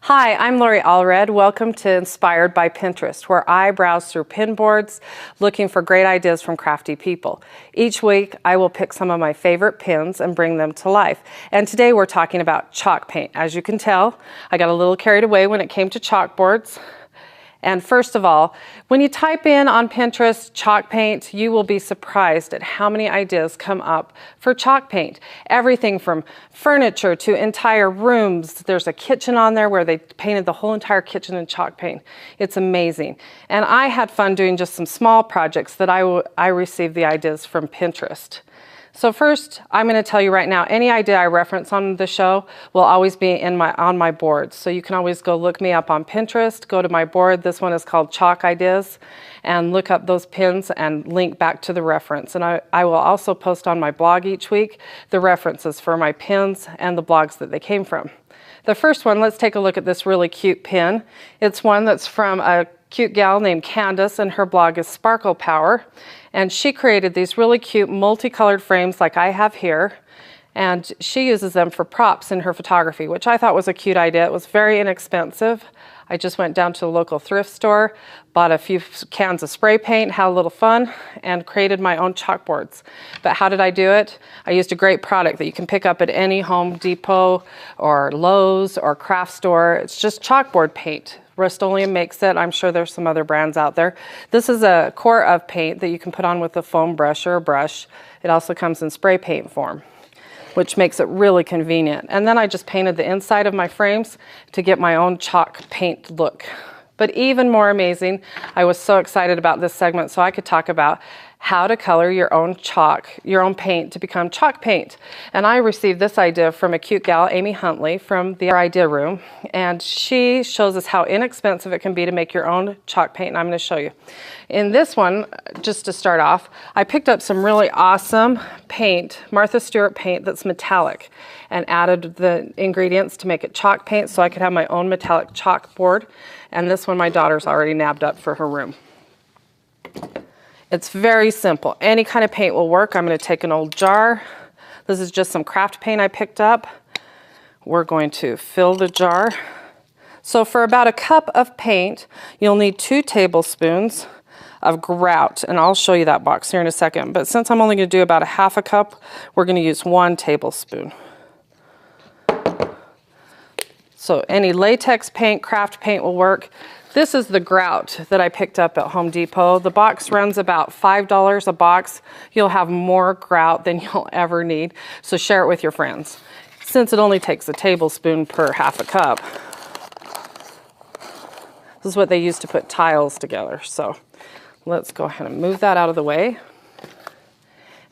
Hi, I'm Lori Allred. Welcome to Inspired by Pinterest, where I browse through pin boards looking for great ideas from crafty people. Each week, I will pick some of my favorite pins and bring them to life. And today we're talking about chalk paint. As you can tell, I got a little carried away when it came to chalkboards. And first of all, when you type in on Pinterest chalk paint, you will be surprised at how many ideas come up for chalk paint. Everything from furniture to entire rooms. There's a kitchen on there where they painted the whole entire kitchen in chalk paint. It's amazing. And I had fun doing just some small projects that I received the ideas from Pinterest. So first, I'm going to tell you right now, any idea I reference on the show will always be on my board. So you can always go look me up on Pinterest, go to my board. This one is called Chalk Ideas, and look up those pins and link back to the reference. And I will also post on my blog each week the references for my pins and the blogs that they came from. The first one, let's take a look at this really cute pin. It's one that's from a cute gal named Candace, and her blog is Sparkle Power. And she created these really cute multicolored frames like I have here. And she uses them for props in her photography, which I thought was a cute idea. It was very inexpensive. I just went down to the local thrift store, bought a few cans of spray paint, had a little fun, and created my own chalkboards. But how did I do it? I used a great product that you can pick up at any Home Depot or Lowe's or craft store. It's just chalkboard paint. Rust-Oleum makes it. I'm sure there's some other brands out there. This is a core of paint that you can put on with a foam brush or a brush. It also comes in spray paint form, which makes it really convenient. And then I just painted the inside of my frames to get my own chalk paint look. But even more amazing, I was so excited about this segment so I could talk about how to color your own paint to become chalk paint. And I received this idea from a cute gal, Amy Huntley, from the Idea Room. And she shows us how inexpensive it can be to make your own chalk paint, and I'm gonna show you. In this one, just to start off, I picked up some really awesome paint, Martha Stewart paint that's metallic, and added the ingredients to make it chalk paint so I could have my own metallic chalkboard. And this one my daughter's already nabbed up for her room. It's very simple. Any kind of paint will work. I'm going to take an old jar. This is just some craft paint I picked up. We're going to fill the jar. So for about a cup of paint, you'll need 2 tablespoons of grout, and I'll show you that box here in a second. But since I'm only going to do about a half a cup, we're going to use 1 tablespoon. So any latex paint, craft paint will work. This is the grout that I picked up at Home Depot. The box runs about $5 a box. You'll have more grout than you'll ever need, so share it with your friends. Since it only takes a tablespoon per half a cup, this is what they use to put tiles together. So let's go ahead and move that out of the way.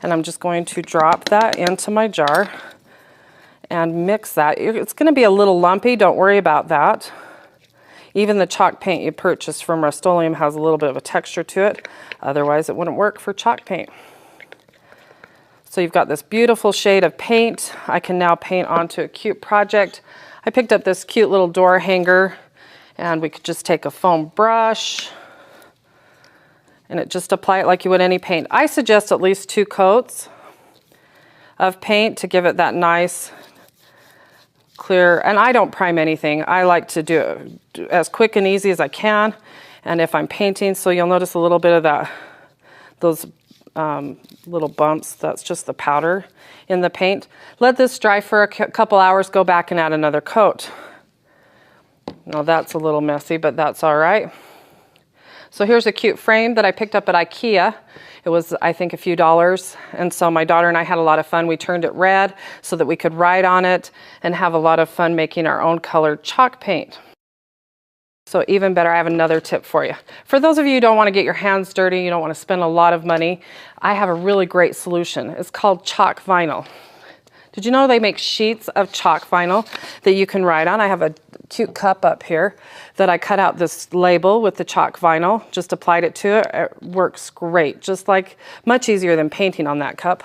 And I'm just going to drop that into my jar and mix that. It's going to be a little lumpy, don't worry about that. Even the chalk paint you purchase from Rust-Oleum has a little bit of a texture to it. Otherwise, it wouldn't work for chalk paint. So you've got this beautiful shade of paint. I can now paint onto a cute project. I picked up this cute little door hanger, and we could just take a foam brush and just apply it like you would any paint. I suggest at least 2 coats of paint to give it that nice clear, and I don't prime anything. I like to do it as quick and easy as I can. And if I'm painting, so you'll notice a little bit of those little bumps, that's just the powder in the paint. Let this dry for a couple hours, go back and add another coat. Now that's a little messy, but that's all right. So here's a cute frame that I picked up at IKEA. It was, I think, a few dollars. And so my daughter and I had a lot of fun. We turned it red so that we could write on it and have a lot of fun making our own colored chalk paint. So even better, I have another tip for you. For those of you who don't want to get your hands dirty, you don't want to spend a lot of money, I have a really great solution. It's called chalk vinyl. Did you know they make sheets of chalk vinyl that you can write on? I have a cute cup up here that I cut out this label with the chalk vinyl, just applied it to it. It works great, just like much easier than painting on that cup.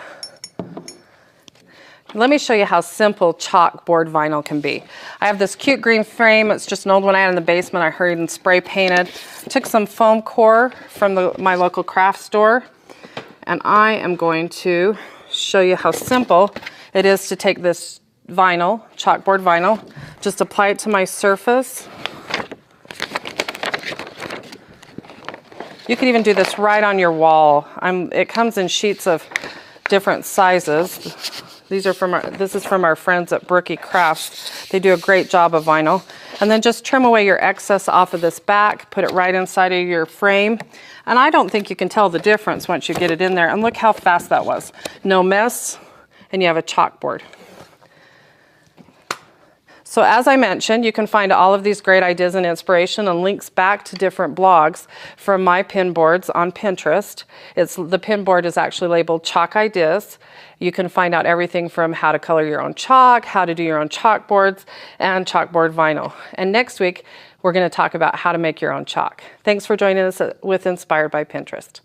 Let me show you how simple chalkboard vinyl can be. I have this cute green frame. It's just an old one I had in the basement. I hurried and spray painted. Took some foam core from my local craft store, and I am going to show you how simple it is to take this vinyl, chalkboard vinyl. Just apply it to my surface. You can even do this right on your wall. It comes in sheets of different sizes. This is from our friends at Brookie Crafts. They do a great job of vinyl. And then just trim away your excess off of this back, put it right inside of your frame. And I don't think you can tell the difference once you get it in there. And look how fast that was. No mess, and you have a chalkboard. So as I mentioned, you can find all of these great ideas and inspiration and links back to different blogs from my pin boards on Pinterest. The pin board is actually labeled Chalk Ideas. You can find out everything from how to color your own chalk, how to do your own chalkboards, and chalkboard vinyl. And next week, we're going to talk about how to make your own chalk. Thanks for joining us with Inspired by Pinterest.